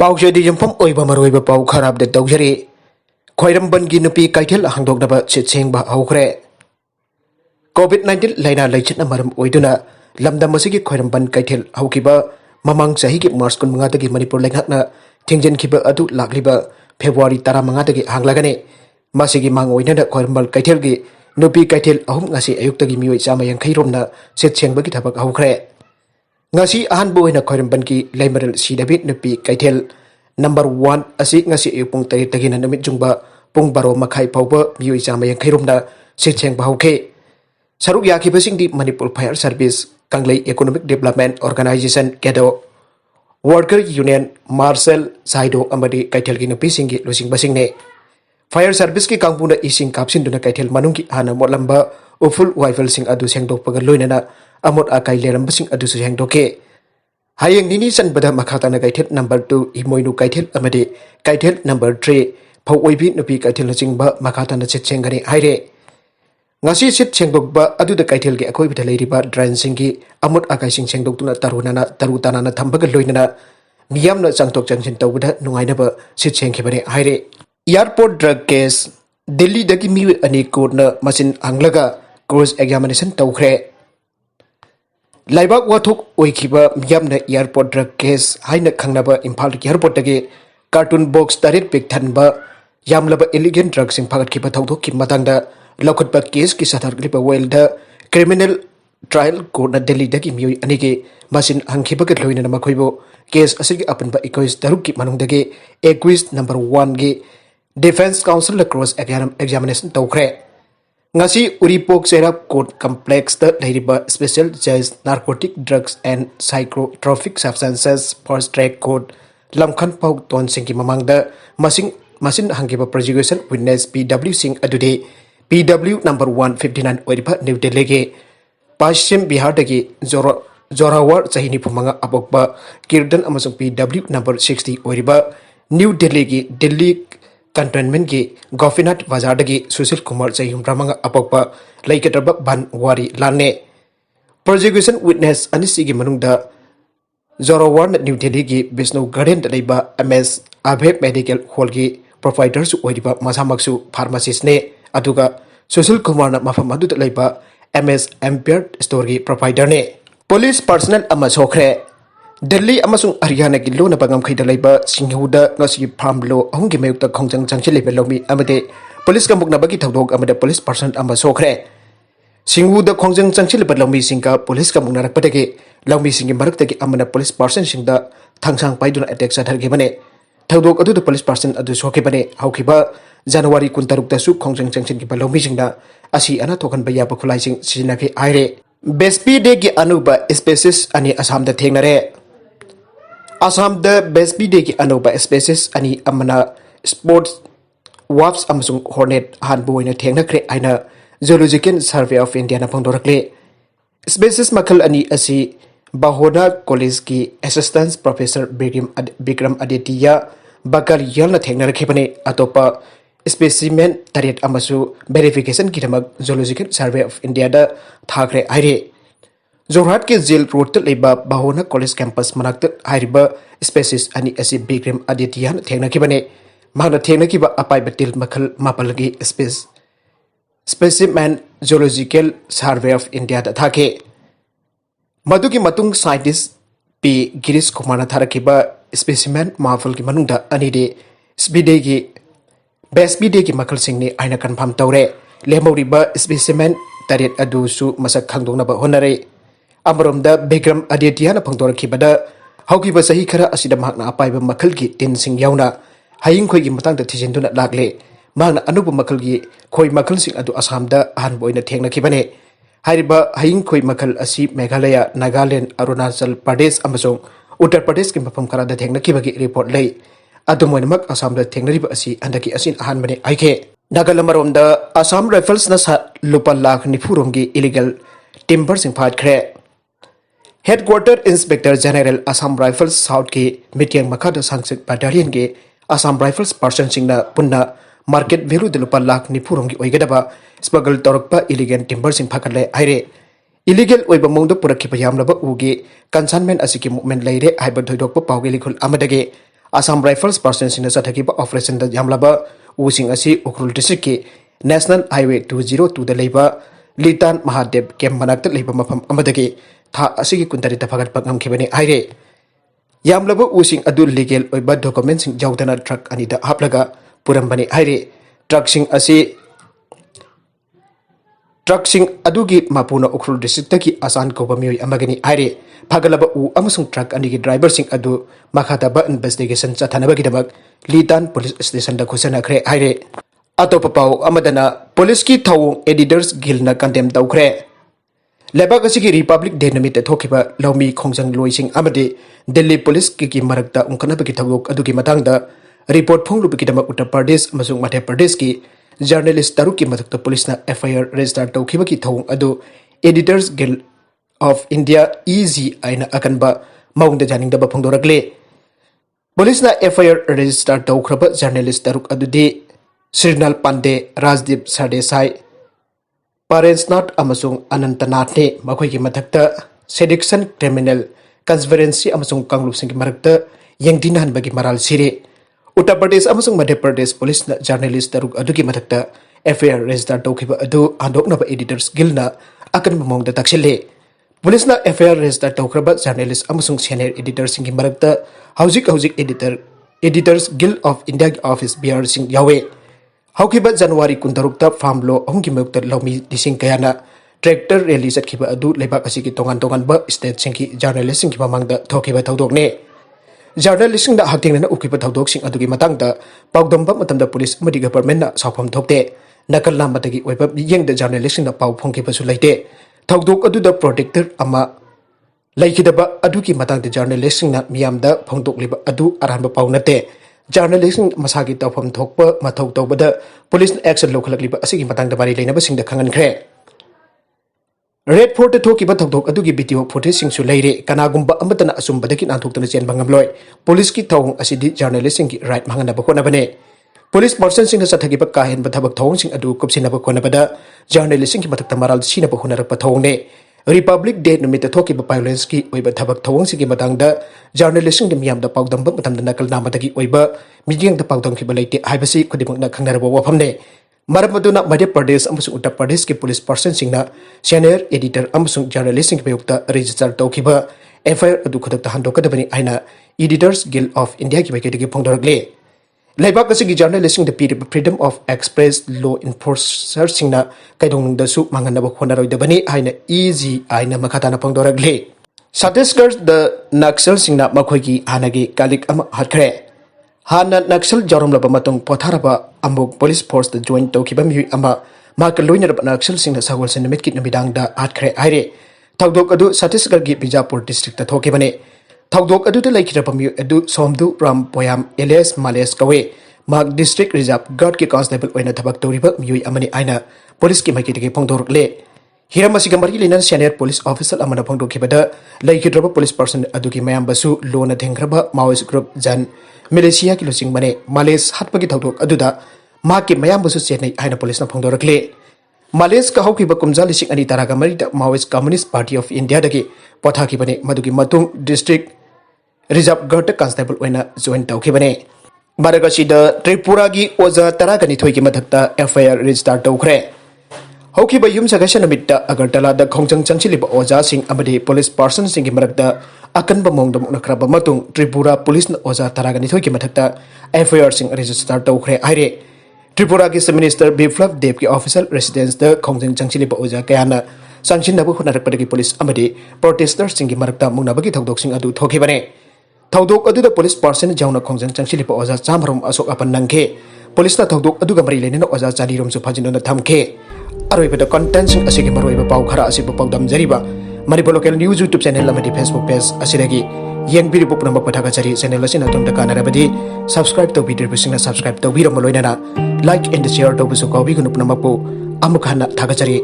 पाउसेदी यंफम ओइबा मरोइबा पाउ खराब दे तौजरी खोइरमबन की नुपी कैथेल हांदोकनबा सिटसेंगबा हौखरे कोविड-19 लाइना लैचिन मरम ओइदुना लमदम असिगी खोइरमबन कैथेल हौकिबा ममंग सही की मार्च 15 दगी मणिपुर लेखना थिंगजनखिबा अदु लाक्लिबा फेब्रुआरी 15 दगी हांगलागने मासिगी मांग ओइनदा खोइरमबल कैथेल की नुपी कैथेल अहुम ngasi अयुक्तगी मियोइ Chama यांखै रोमना सिटसेंगबगी थबक हौखरे ngasi ahan boy na khoiramban ki laimaral sidabi nupi kaithel number 1 asi ngasi ayupung tari tagina namit jungba pung baro makhai pauba mioi chama yang khairum da sicheng bahauke saruk yaki basing di Manipur Fire Service Kanglei Economic Development Organization kedo worker union Marcel Saido amadi kaithel ki nupi singi losing basing ne fire service ki kangpuna ising kapsin duna kaithel manung ki hana motlamba uful rifle sing adu sengdok pagal loinana amot akai leram basing adu sengdoke hayeng nini san bada makhata na kaithel number 2 imoinu kaithel amade kaithel number 3 phau oibi nupi kaithel na chingba makhata na chengani haire ngasi sit chengbok adu da kaithel ge akoi bida leiriba drain singi amot akai sing sengdok tuna tarutana na thambaga loinana miyam na changtok changsin tawda nungaina ba sit chengkhibane haire airport drug case Delhi dagi mi ani court na masin anglaga cross examination tawkhre laibak wathuk oikhiba miyamna airport drug case haina khangnaba imphal airport dagi cartoon box tarit pik thanba yamlaba illegal drugs sing phagat khiba thawdok ki matangda lokhatba case ki sathar klipa welda criminal trial court na Delhi dagi mi ani ge masin angkhiba ke loina na makhoibo case asigi apanba 21 daruk ki manungdagi 21 number 1 ge Defense Council across examination tawkhre ngasi uripok serap court complex the leiriba special judge narcotic drugs and psychotropic substances first track court lamkhan pau ton singki mamangda masin hangiba prosecution witness PW Singh adude PW number 159 oriba New Delhi ge Paschim Bihar dagi Zorawar chahini phumanga abokba Kirdan amasung PW number 60 oriba New Delhi ge Delhi Cantonment ki Gofinat Bazar dagi Sushil Kumar Chayum Ramanga apokpa Laikatarbak Ban Wari Lane prosecution witness anisi gi manungda Zorawar New Delhi ki Vishnu Garden daliba MS Abhay Medical Hall ki provider su oiriba masamaksu pharmacist ne aduga Sushil Kumar na mafam adu daliba MS Empire Store ki provider ne police personnel ama sokhre Delhi amasung Haryana ki lo na bangam khaida laiba singhuda ngasi farm lo ahungi mayukta khongjang changchil level lomi amade police ka mukna bagi thodok amade police person ama sokhre singhuda khongjang changchil level lomi singka police ka mukna rakpadage lomi singi maraktagi amana police person singda thangsang paiduna attack sathar gebane thodok adu police person adu sokebane haukiba January 16 da su khongjang changchil ki lomi singda asi ana thokan baya ba khulai sing sina ke aire bespi de ki anuba species ani asam da thengnare Assam the best day ki anoba species ani amana sports wasps amasung hornet hanbu ina thengna kre aina Zoological Survey of India na phangdorakle species makal ani asi Bahona College ki assistant professor Bikram Aditya Bakar yalna thengna rakhibane atopa specimen taret amasu verification ki thamak Zoological Survey of India da thakre aire Jorhat ke jail road leba Bahona College campus manakta hariba species ani asi Bikram Aditya thengna kibane magna thengna kiba apai batil makhal mapalgi specimen Zoological Survey of India da thake maduki matung scientist P Girish Kumar na tharakiba specimen mafal ki manungda ani de spide ki best bide ki makhal singni aina confirm tawre lemoriba specimen taret adu su masak khangdongna ba honare Amaramda Bikram Aditya na phangdor khibada haukiba sahi khara asida mahna apaiba makhal gi tin sing yauna haying khoi gi matang da thijinduna lagle mahna anubu makhal gi khoi makhal sing adu Assam da han boina thengna khibane hariba haying khoi makhal asi Meghalaya Nagaland Arunachal Pradesh amasung Uttar Pradesh ki mafam khara da thengna khibagi report lei adumoinak Assam da thengna riba asi andaki asin ahan bane aike Nagalam da Assam Rifles na sa lupa lakh ni phurumgi illegal timber sing phat khre Headquarter Inspector General Assam Rifles South ki Mityang Makhada Sangsit Battalion ki Assam Rifles person singna punna market value de lupa lakh ni phurumgi oigadaba smuggle torokpa illegal timber sing phakale aire illegal oiba mongda purakhiba yamlaba ugi consignment asiki movement leire haiba thoidokpa pawge likhul amadage Assam Rifles Personnel Sathakiba Operation the Yamlaba Using Asi Ukrul District National Highway 202 the Labor Litan Mahadev Kem Manak Labor Mapam Amadaki Tha Asiki Kuntarita Pagat Pagam Kibani Aire Yamlaba Using Adu legal Oba documents in Jautana truck Anita Haplaga Purambani Aire Trucksing Asi Trucksing Adugi Mapuna Ukrul District Asan Kobami Amagani Aire Pagalaba U Amasung truck and driver sing Adu Makataba investigation Satanabagidabag Litan Police Station the Kusana Kre Aire Atopapau Amadana Police Ki Tau Editors Gilna Condemn Daukre Lebagasi Republic Dynamite Tokiba Lomi Kongsang Loising Amade Delhi Police Kiki Marakta Unkanabaki Tagok Aduki Matanga Report Pong Lubikitama Uttar Pradesh Masung Madhya Pradesh ki Journalist Taruki Matakta Police na FIR register Tokibaki Tawung Adu Editors Guild of India Easy Aina Akanba Maung the Janing Daba Pongdoragle Police na FIR register Taukraba Journalist Taruk Adude Srinal Pande Rajdip Sardesai Parents Not Amasung Anantanatne Makoiki Matakta Seduction Criminal Conspiracy Amasung Kanglup Sing Marakta Yangdinan Bagi Maral Siri Uttar Pradesh Amasung Madhya Pradesh Police na journalist Taruk Aduki Matakta FIR register Tokiba Adu Andoknaba Editors Gilna Akan Mamong the Takshile Police na FIR register Tokraba journalist Amasung senior editors Sing Marakta Hauzik Editors Guild of India Office BR Sing Yawe Haukiba January Kuntarukta Farm Law Hongi Mukta Lomi Dising Kayana Tractor release at Kiba Adu Lebak Asiki Tongan Ba State Sinki journalist Sing Kimamang the Tokiba Taudokne Journalisting the Hating and Ukipa Taudok Adugi Matanga Paudamba Matanda Police Madi Government Sapam Tokte Nakal Namatagi Web Yang the journalist in the Pau Ponkipa Sulate Taudok Adu the protector Ama Laikidaba Aduki Matang the journalisting na Miamda Pondok Liba Adu Aramba Paunate Journalisting Masagi Topam Tokpa Matau Tobada Police Action Local Liba Asiki Matang the Bari Lena Sing the Kangan Kre Red Fort the Tokiba Tokdok Adugi video footage sing Sulaire Kanagumba Amatana Asumbadaki Antuktan Chen Bangamloy Police Ki Tong Asidi journalisting right Mangana Bakonabane Police person sing the Satakiba Kahin Batabak Tong sing Adu Kupsina Bakonabada journalisting Matak Maral Sina Bakuna Patone Republic Day no Mita Tokiba violence ki Oiba Tabak Tong Siki Matanga journalisting the Miam the Pagdam Batam the Nakal Namataki Oiba Mediang the Pagdam Kibalate Hibasi Kudimuna Kangarabo Wapamne Maramaduna Madhya Pradesh Amasung Uttar Pradesh ki police person singna senior editor Amasung journalisting Payukta register Tokiba FIR Adu Kudak Handokadabani Aina Editors Guild of India ki Bakiti Pongdoragle Laibakasi journalisting the freedom of express law enforcer singna Kaidong the Su Manganaba Honaro Dabani Aina easy Aina Makatana Pongdoragle Satisgers the Naxal singna Makogi Hanagi Kalik Ama Hakre Hana Naxal Jorum Labamatong Potaraba Amok Police Force the joint Tokiba Mui Ama Makaloiner Naxal sing the Sawal Cinemit Namidang da Atkre Aire Tagdok Adu Satisgar Gi Bijapur district the Tokibane Tagdok Adu the Lake Rapamu Edu Somdu Ram Poyam Elias Males Kawe Mark District Reserve God Ki Constable Wena Tabak Toriba Mui Amani Aina Police Ki Makiti Pongdor Le Hiramasigamari Linan Senior Police Officer Amana Pongdo Kibada Lake Draba Police Person Aduki Mayam Basu Lona Tengraba Maoist Group Jan Malaysia ki losing mane Malays hatpagi tawdok aduda maki mayam busu chenai aina police na phongdorakle Malays ka hawki ba kumja lising ani taraga mari da Maoist Communist Party of India dagi pothaki bane madugi matung district reserve guard constable wena join tawki bane maragasi da Tripura gi oza taraga ni thoi ki mathakta FIR register tawkhre hawki ba yum sagasha namitta Agartala da khongjang changchili ba oza sing amade police person sing ki marakta Akan Bamong the Munakraba Matung, Tripura Police Oza Taragani Toki Matakta, FIR Sing Register Tokre Aire. Tripura Gis Minister Biflav Devki Official Residence the Konging Changchilipa Oza Kayana, Sanchin Nabu Hunarapadi Police Amadi, protesters Singi Marakta Munabaki Tokdok Sing Adu Tokibane. Tokdok Adu the police person Jauna Konging Changchilipa Oza Samrum Asok Apan Nanke, Police na Tokdok Adu Gamari Lena Oza Jadirum Supajin on the Tamke. Aroy the contents in Asikimaroy Pau Kara Asipopam Zariba. Manipur local news YouTube channel lamadi Facebook page asidagi yang biri pop number pathaga chari channel asina tumda kana rabadi subscribe to video bisina subscribe to biro maloina na like and share to busu ko bi gunu number po amukhana thaga chari